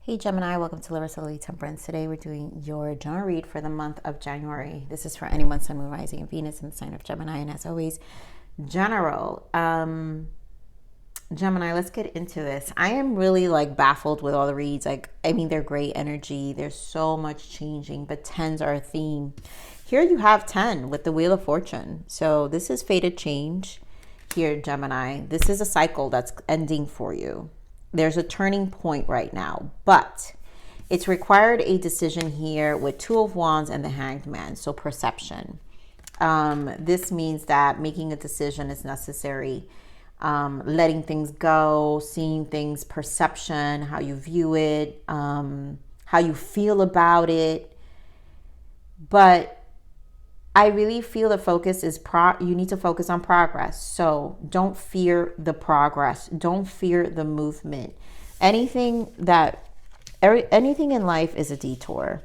Hey Gemini, welcome to Larisa Lili Temperance. Today we're doing your general read for the month of January. This is for anyone, Sun, Moon, Rising, and Venus in the sign of Gemini, and as always, general. Gemini, let's get into this. I am really baffled with all the reads. They're great energy. There's so much changing, but 10s are a theme. Here you have 10 with the Wheel of Fortune. So this is fated change here, Gemini. This is a cycle that's ending for you. There's a turning point right now, but it's required a decision here with Two of Wands and the Hanged Man. So perception. This means that making a decision is necessary. Letting things go, seeing things, perception, how you view it, how you feel about it. But I really feel the focus is you need to focus on progress. So don't fear the progress. Don't fear the movement. Anything in life is a detour.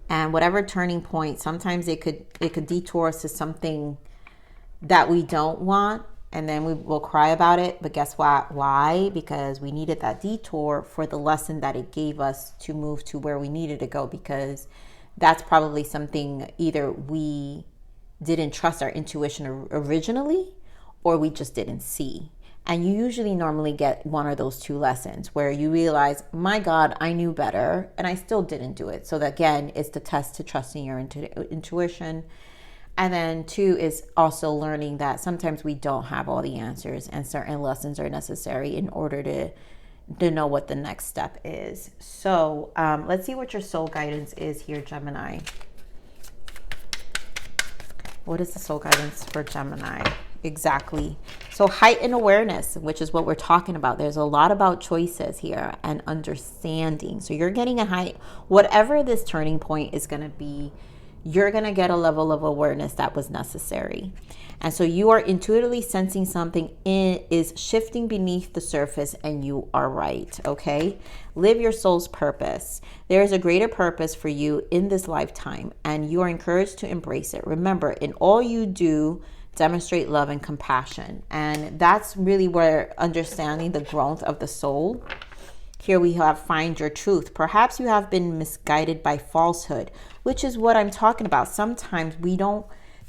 And whatever turning point, sometimes it could detour us to something that we don't want, and then we will cry about it. But guess what? Why? Because we needed that detour for the lesson that it gave us to move to where we needed to go, because that's probably something either we didn't trust our intuition originally, or we just didn't see. And you usually normally get one of those two lessons where you realize, my God, I knew better and I still didn't do it. So that, again, it's the test to trusting your intuition. And then 2 is also learning that sometimes we don't have all the answers, and certain lessons are necessary in order to know what the next step is. So let's see what your soul guidance is here, Gemini. What is the soul guidance for Gemini? Exactly. So heightened awareness, which is what we're talking about. There's a lot about choices here and understanding. So you're getting whatever this turning point is going to be, you're going to get a level of awareness that was necessary. And so you are intuitively sensing something is shifting beneath the surface, and you are right, okay? Live your soul's purpose. There is a greater purpose for you in this lifetime, and you are encouraged to embrace it. Remember, in all you do, demonstrate love and compassion. And that's really where understanding the growth of the soul. Here we have find your truth. Perhaps you have been misguided by falsehood, which is what I'm talking about. Sometimes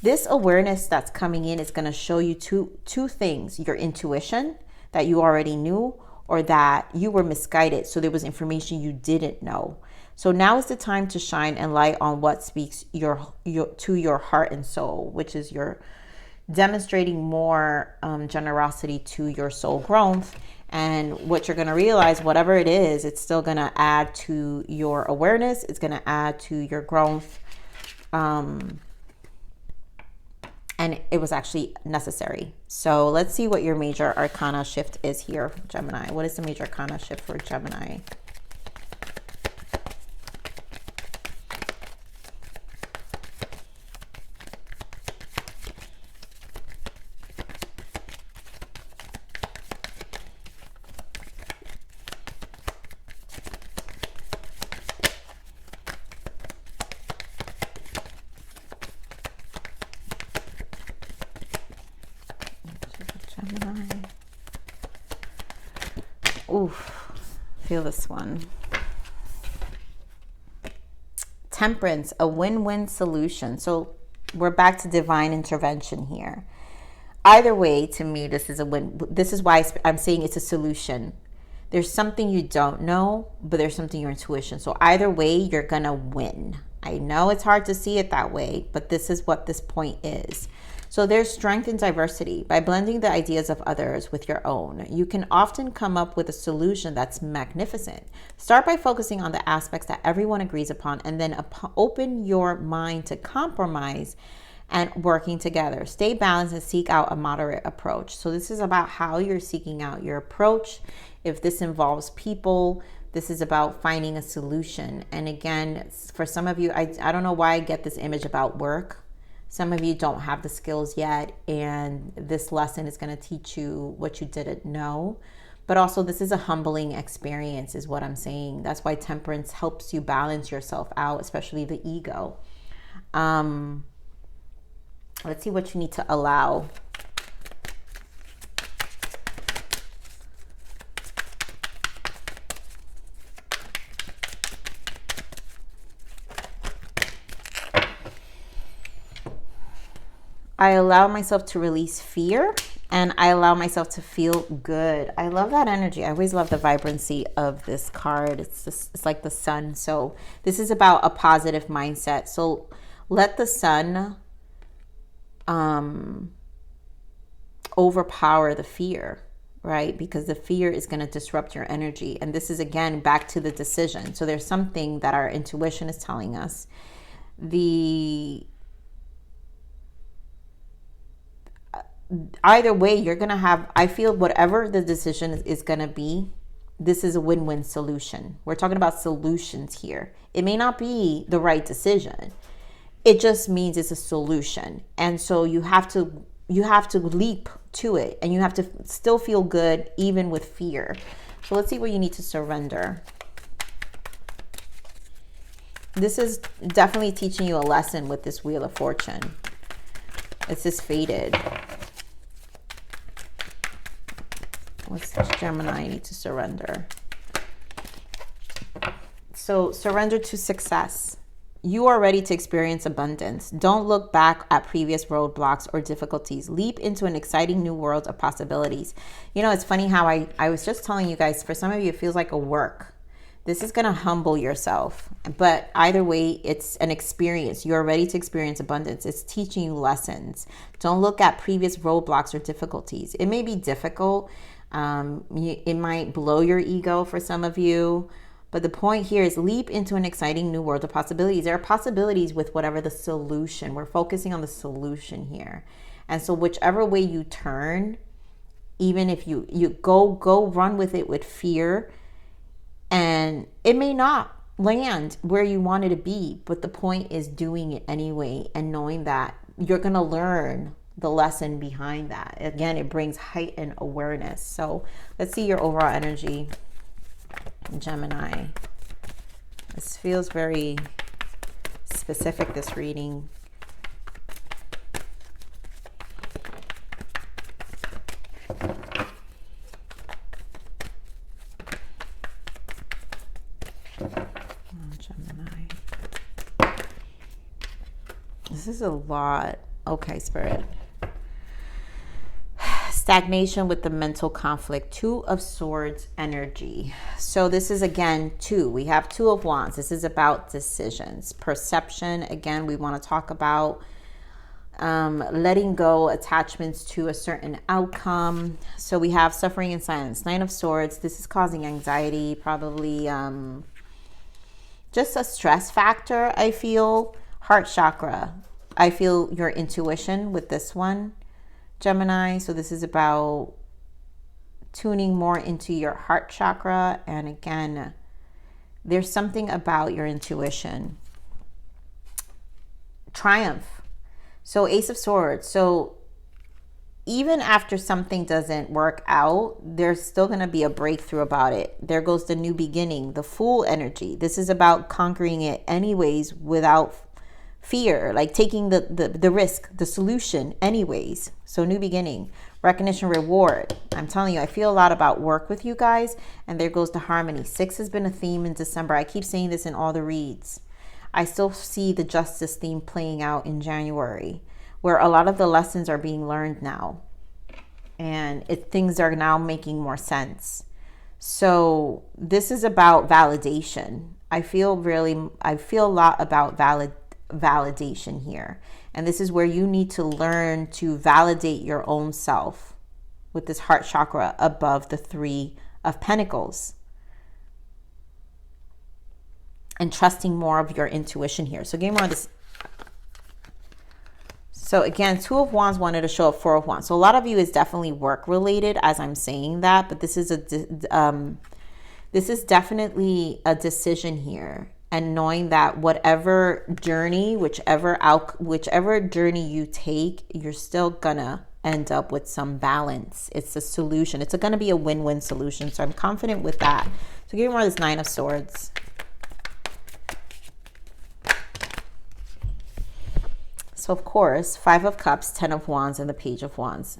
this awareness that's coming in is going to show you two things: your intuition that you already knew, or that you were misguided. So there was information you didn't know. So now is the time to shine and light on what speaks to your heart and soul, which is your demonstrating more generosity to your soul growth. And what you're going to realize, whatever it is, it's still going to add to your awareness. It's going to add to your growth. And it was actually necessary. So let's see what your major arcana shift is here, Gemini. What is the major arcana shift for Gemini? Oof, feel this one. Temperance, a win-win solution. So we're back to divine intervention here. Either way, to me, this is a win. This is why I'm saying it's a solution. There's something you don't know, but there's something your intuition. So either way, you're gonna win. I know it's hard to see it that way, but this is what this point is. So there's strength in diversity. By blending the ideas of others with your own, you can often come up with a solution that's magnificent. Start by focusing on the aspects that everyone agrees upon, and then open your mind to compromise and working together. Stay balanced and seek out a moderate approach. So this is about how you're seeking out your approach. If this involves people, this is about finding a solution. And again, for some of you, I don't know why I get this image about work. Some of you don't have the skills yet, and this lesson is going to teach you what you didn't know. But also, this is a humbling experience, is what I'm saying. That's why temperance helps you balance yourself out, especially the ego. Let's see what you need to allow. I allow myself to release fear, and I allow myself to feel good. I love that energy. I always love the vibrancy of this card. It's like the sun. So this is about a positive mindset. So let the sun overpower the fear, right? Because the fear is going to disrupt your energy. And this is, again, back to the decision. So there's something that our intuition is telling us. Either way, you're going to have, I feel whatever the decision is going to be, this is a win-win solution. We're talking about solutions here. It may not be the right decision. It just means it's a solution. And so you have to leap to it, and you have to still feel good even with fear. So let's see what you need to surrender. This is definitely teaching you a lesson with this Wheel of Fortune. It's this fated. What's Gemini need to surrender? So surrender to success. You are ready to experience abundance. Don't look back at previous roadblocks or difficulties. Leap into an exciting new world of possibilities. You know, it's funny how I was just telling you guys, for some of you, it feels like a work. This is going to humble yourself. But either way, it's an experience. You're ready to experience abundance. It's teaching you lessons. Don't look at previous roadblocks or difficulties. It may be difficult. It might blow your ego for some of you. But the point here is leap into an exciting new world of possibilities. There are possibilities with whatever the solution. We're focusing on the solution here. And so whichever way you turn, even if you go run with it with fear, and it may not land where you wanted to be, but the point is doing it anyway and knowing that you're going to learn the lesson behind that. Again, it brings heightened awareness. So let's see your overall energy, Gemini. This feels very specific, this reading. Gemini. This is a lot. Okay, Spirit. Stagnation with the mental conflict. 2 of Swords energy. So this is, again, 2. We have 2 of Wands. This is about decisions. Perception. Again, we want to talk about letting go attachments to a certain outcome. So we have suffering in silence. 9 of Swords. This is causing anxiety, probably just a stress factor, I feel. Heart chakra. I feel your intuition with this one, Gemini. So this is about tuning more into your heart chakra. And again, there's something about your intuition. Triumph. So Ace of Swords. So even after something doesn't work out, there's still going to be a breakthrough about it. There goes the new beginning, the Fool energy. This is about conquering it anyways without fear, like taking the risk, the solution anyways. So new beginning, recognition, reward. I'm telling you, I feel a lot about work with you guys. And there goes the harmony. 6 has been a theme in December. I keep saying this in all the reads. I still see the justice theme playing out in January, where a lot of the lessons are being learned now. And things are now making more sense. So this is about validation. I feel a lot about validation here. And this is where you need to learn to validate your own self with this heart chakra above the 3 of Pentacles. And trusting more of your intuition here. So give me more of this. So again, 2 of Wands wanted to show up 4 of Wands. So a lot of you is definitely work related as I'm saying that, but this is definitely a decision here. And knowing that whatever journey, whichever journey you take, you're still gonna end up with some balance. It's a solution. It's gonna be a win-win solution. So I'm confident with that. So give me more of this 9 of Swords. So of course, 5 of Cups, 10 of Wands, and the Page of Wands.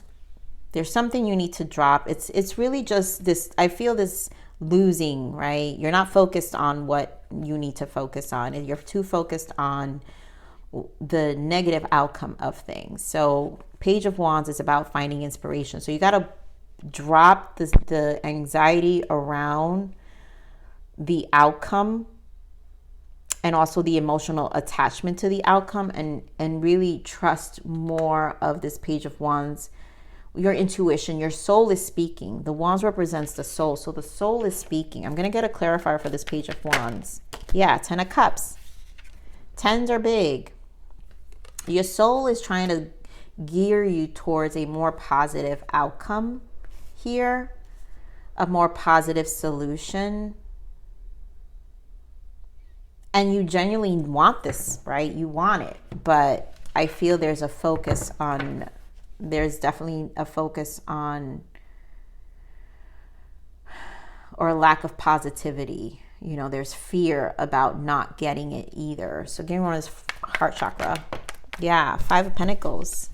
There's something you need to drop. It's really just this, I feel this losing, right? You're not focused on what you need to focus on, and you're too focused on the negative outcome of things. So Page of Wands is about finding inspiration. So you got to drop the anxiety around the outcome and also the emotional attachment to the outcome, and really trust more of this Page of Wands. Your intuition, your soul is speaking. The Wands represents the soul. So the soul is speaking. I'm going to get a clarifier for this Page of Wands. Yeah, 10 of Cups. Tens are big. Your soul is trying to gear you towards a more positive outcome here, a more positive solution. And you genuinely want this, right? You want it. But I feel there's a focus on, there's definitely a focus on, or a lack of positivity. You know, there's fear about not getting it either. So give me one of this heart chakra. Yeah, 5 of Pentacles.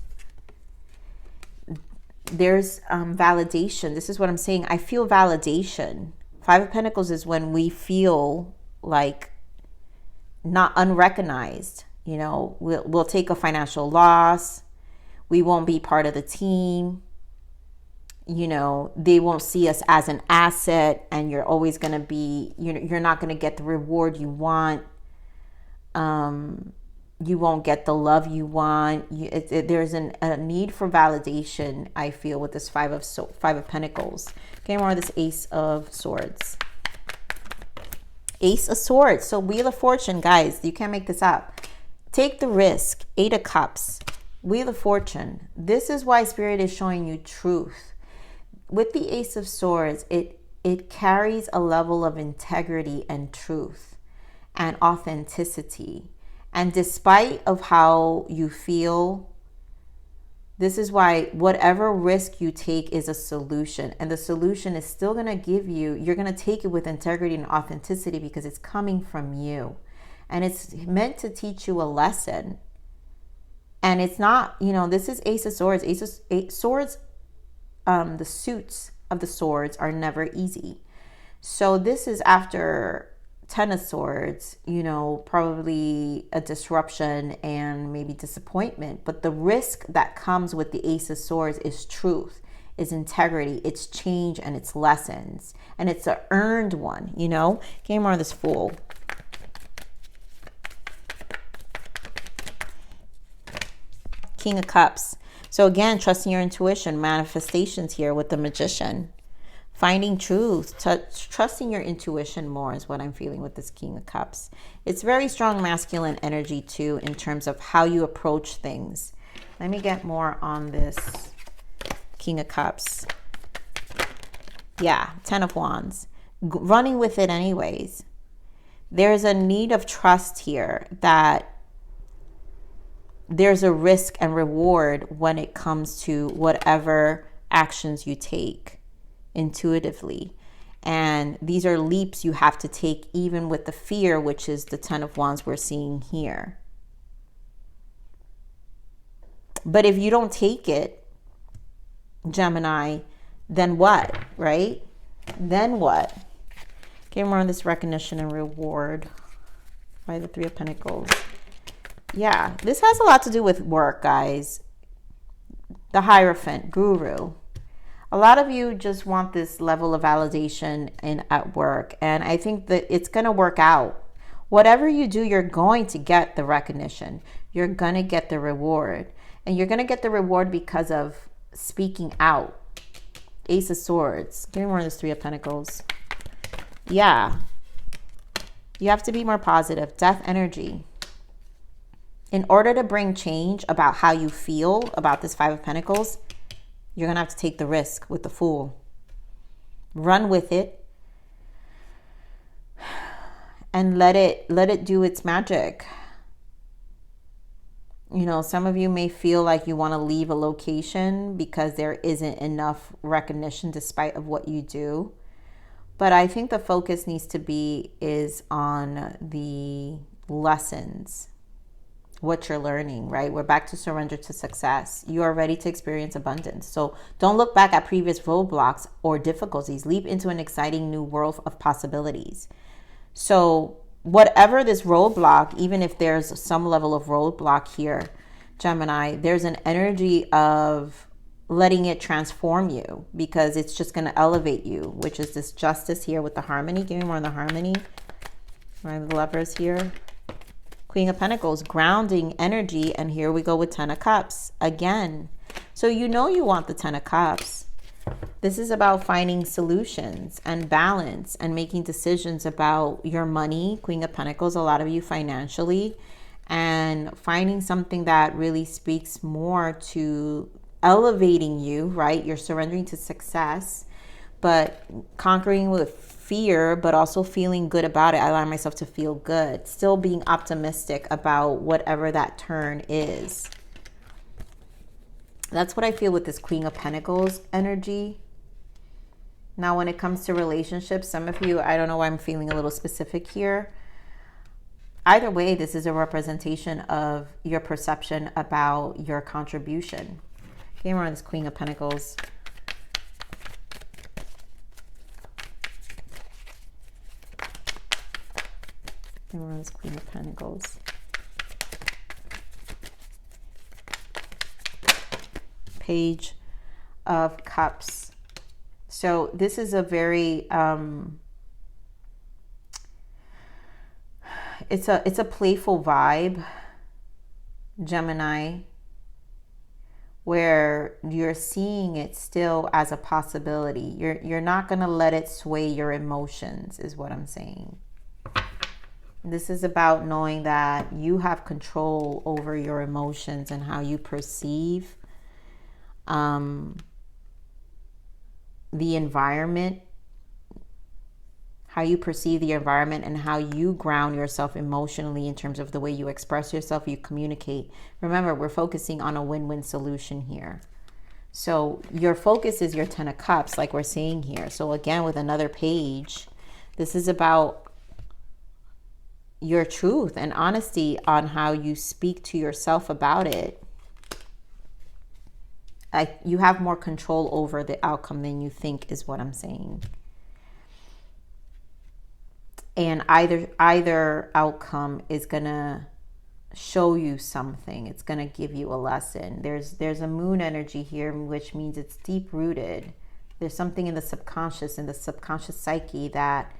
There's validation. This is what I'm saying. I feel validation. 5 of Pentacles is when we feel like not unrecognized. You know, we'll take a financial loss. We won't be part of the team. You know, they won't see us as an asset, and you're always going to be, you're not going to get the reward you want. You won't get the love you want. There's a need for validation, I feel, with this Five of Pentacles. Okay, more of this Ace of Swords. Ace of Swords. So Wheel of Fortune, guys, you can't make this up. Take the risk. 8 of Cups. Wheel of Fortune. This is why Spirit is showing you truth. With the Ace of Swords, it carries a level of integrity and truth and authenticity. And despite of how you feel, this is why whatever risk you take is a solution. And the solution is still going to give you, you're going to take it with integrity and authenticity because it's coming from you. And it's meant to teach you a lesson. And it's not, you know, this is Ace of Swords. Swords, the suits of the swords are never easy. So this is after 10 of Swords, you know, probably a disruption and maybe disappointment. But the risk that comes with the Ace of Swords is truth, is integrity, it's change, and it's lessons. And it's an earned one, you know. Game more of this Fool. King of Cups. So again, trusting your intuition, manifestations here with the Magician. Finding truth, trusting your intuition more is what I'm feeling with this King of Cups. It's very strong masculine energy too in terms of how you approach things. Let me get more on this King of Cups. Yeah, 10 of Wands. Running with it anyways. There's a need of trust here, that there's a risk and reward when it comes to whatever actions you take intuitively. And these are leaps you have to take even with the fear, which is the 10 of Wands we're seeing here. But if you don't take it, Gemini, then what, right? Then what? Okay, more on this recognition and reward by the 3 of Pentacles. Yeah, this has a lot to do with work, guys. The Hierophant, Guru. A lot of you just want this level of validation at work. And I think that it's going to work out. Whatever you do, you're going to get the recognition. You're going to get the reward. And you're going to get the reward because of speaking out. Ace of Swords. Give me more of this 3 of Pentacles. Yeah. You have to be more positive. Death energy. In order to bring change about how you feel about this 5 of Pentacles, you're going to have to take the risk with the Fool. Run with it. And let it do its magic. You know, some of you may feel like you want to leave a location because there isn't enough recognition despite of what you do. But I think the focus needs to be on the lessons, what you're learning, right? We're back to surrender to success. You are ready to experience abundance. So don't look back at previous roadblocks or difficulties. Leap into an exciting new world of possibilities. So whatever this roadblock, even if there's some level of roadblock here, Gemini, there's an energy of letting it transform you, because it's just going to elevate you, which is this justice here with the harmony. Give me more on the harmony. Right, the Lovers here. Queen of Pentacles, grounding energy. And here we go with Ten of Cups again. So you know you want the Ten of Cups. This is about finding solutions and balance and making decisions about your money. Queen of Pentacles, a lot of you financially, and finding something that really speaks more to elevating you, right? You're surrendering to success, but conquering with fear, but also feeling good about it. I allow myself to feel good, still being optimistic about whatever that turn is. That's what I feel with this Queen of Pentacles energy. Now, when it comes to relationships, some of you, I don't know why I'm feeling a little specific here. Either way, this is a representation of your perception about your contribution. Okay, we're on this Queen of Pentacles. And we're on this Queen of Pentacles. Page of Cups. So this is a very it's a playful vibe, Gemini, where you're seeing it still as a possibility. You're not going to let it sway your emotions, is what I'm saying. This is about knowing that you have control over your emotions and how you perceive the environment, how you perceive the environment, and how you ground yourself emotionally in terms of the way you express yourself, you communicate. Remember, we're focusing on a win-win solution here. So your focus is your Ten of Cups, like we're seeing here. So again, with another page, this is about your truth and honesty on how you speak to yourself about it. You have more control over the outcome than you think, is what I'm saying. And either outcome is gonna show you something. It's gonna give you a lesson. There's a moon energy here, which means it's deep rooted. There's something in the subconscious psyche that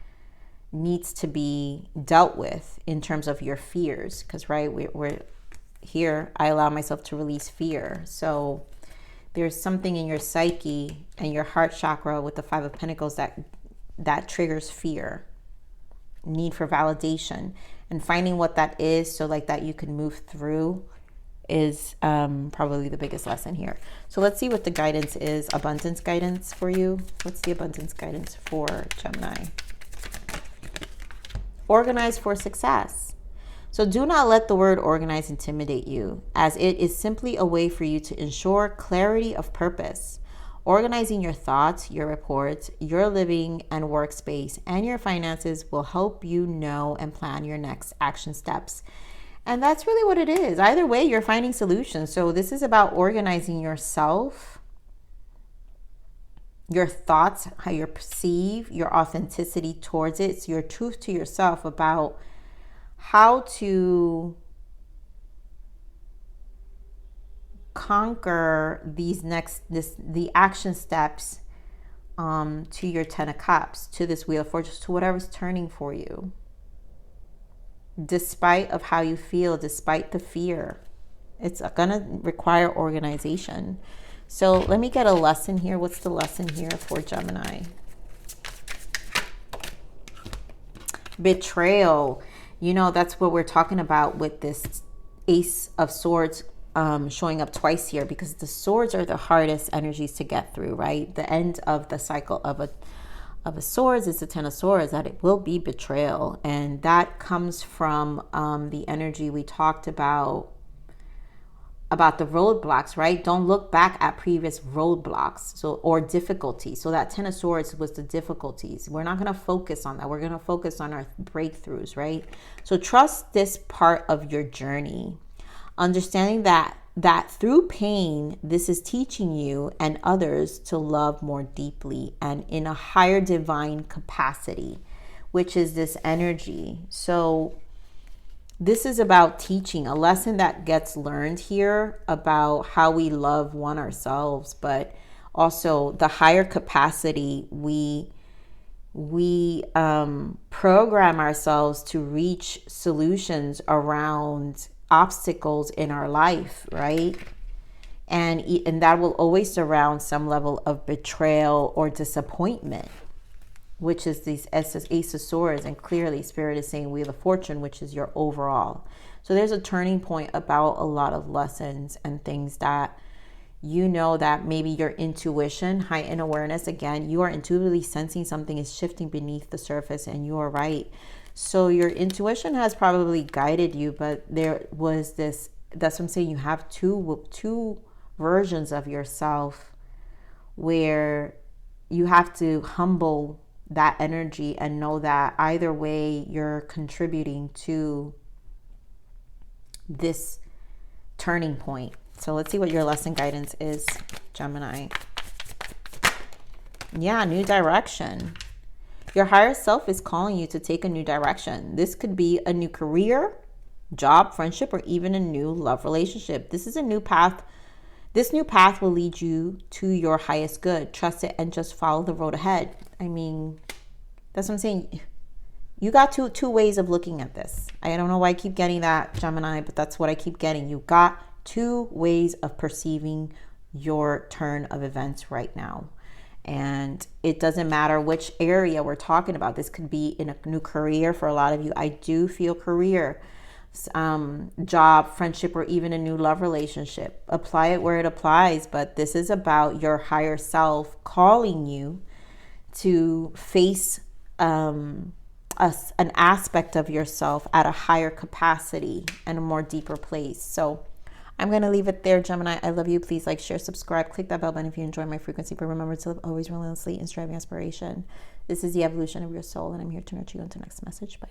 needs to be dealt with in terms of your fears. Because right, we're here. I allow myself to release fear. So there's something in your psyche and your heart chakra with the Five of Pentacles that triggers fear, need for validation, and finding what that is so like that you can move through is probably the biggest lesson here. So let's see what the guidance is. Abundance guidance for you. What's the abundance guidance for Gemini? Organize for success. So do not let the word organize intimidate you, as it is simply a way for you to ensure clarity of purpose. Organizing your thoughts, your reports, your living and workspace, and your finances will help you know and plan your next action steps. And that's really what it is. Either way, you're finding solutions. So this is about organizing yourself, your thoughts, how you perceive, your authenticity towards it. It's your truth to yourself about how to conquer the action steps to your Ten of Cups, to this Wheel of Fortune, to whatever's turning for you, despite of how you feel, despite the fear. It's gonna require organization. So let me get a lesson here. What's the lesson here for Gemini? Betrayal. You know, that's what we're talking about with this Ace of Swords showing up twice here, because the swords are the hardest energies to get through, right? The end of the cycle of a swords is the Ten of Swords, that it will be betrayal. And that comes from the energy we talked about the roadblocks, right? Don't look back at previous roadblocks or difficulties. So that Ten of Swords was the difficulties. We're not going to focus on that. We're going to focus on our breakthroughs, right? So trust this part of your journey. Understanding that through pain, this is teaching you and others to love more deeply and in a higher divine capacity, which is this energy. So this is about teaching, a lesson that gets learned here about how we love one ourselves, but also the higher capacity we program ourselves to reach solutions around obstacles in our life, right? And that will always surround some level of betrayal or disappointment, which is these Ace of Swords. And clearly Spirit is saying Wheel of Fortune, which is your overall. So there's a turning point about a lot of lessons and things that you know, that maybe your intuition, heightened awareness, again, you are intuitively sensing something is shifting beneath the surface, and you are right. So your intuition has probably guided you, but there was this, that's what I'm saying, you have two versions of yourself where you have to humble that energy and know that either way you're contributing to this turning point. So let's see what your lesson guidance is, Gemini. Yeah, new direction. Your higher self is calling you to take a new direction. This could be a new career, job, friendship, or even a new love relationship. This is a new path. This new path will lead you to your highest good. Trust it and just follow the road ahead. I mean, that's what I'm saying. You got two ways of looking at this. I don't know why I keep getting that, Gemini, but that's what I keep getting. You got two ways of perceiving your turn of events right now. And it doesn't matter which area we're talking about. This could be in a new career for a lot of you. I do feel career, job, friendship, or even a new love relationship. Apply it where it applies. But this is about your higher self calling you to face an aspect of yourself at a higher capacity and a more deeper place. So I'm going to leave it there, Gemini. I love you. Please like, share, subscribe, click that bell button if you enjoy my frequency. But remember to live always relentlessly in striving aspiration. This is the evolution of your soul, and I'm here to nurture you until next message. Bye.